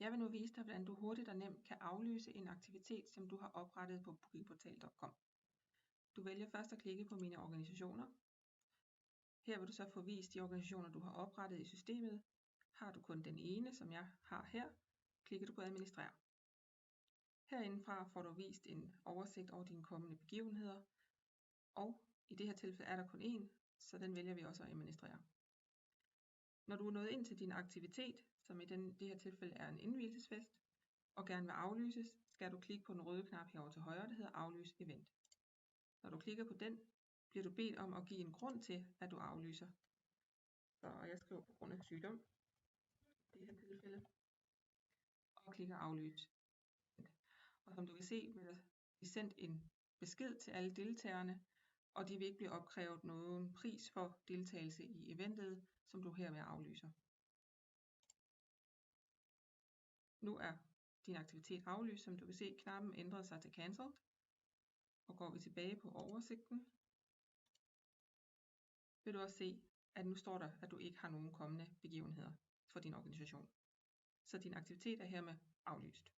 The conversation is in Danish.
Jeg vil nu vise dig, hvordan du hurtigt og nemt kan aflyse en aktivitet, som du har oprettet på bookingportal.com. Du vælger først at klikke på mine organisationer. Her vil du så få vist de organisationer, du har oprettet i systemet. Har du kun den ene, som jeg har her, klikker du på administrer. Herindefra får du vist en oversigt over dine kommende begivenheder, og i det her tilfælde er der kun én, så den vælger vi også at administrere. Når du er nået ind til din aktivitet, som i det her tilfælde er en indvielsesfest, og gerne vil aflyses, skal du klikke på den røde knap herovre til højre, der hedder aflys event. Når du klikker på den, bliver du bedt om at give en grund til, at du aflyser. Så jeg skriver på grund af sygdom, i det her tilfælde, og klikker aflys. Og som du kan se, vil der blive sendt en besked til alle deltagerne, og de vil ikke blive opkrævet nogen pris for deltagelse i eventet, som du herved aflyser. Nu er din aktivitet aflyst, som du kan se, knappen ændrede sig til cancelled, og går vi tilbage på oversigten, vil du også se, at nu står der, at du ikke har nogen kommende begivenheder for din organisation. Så din aktivitet er hermed aflyst.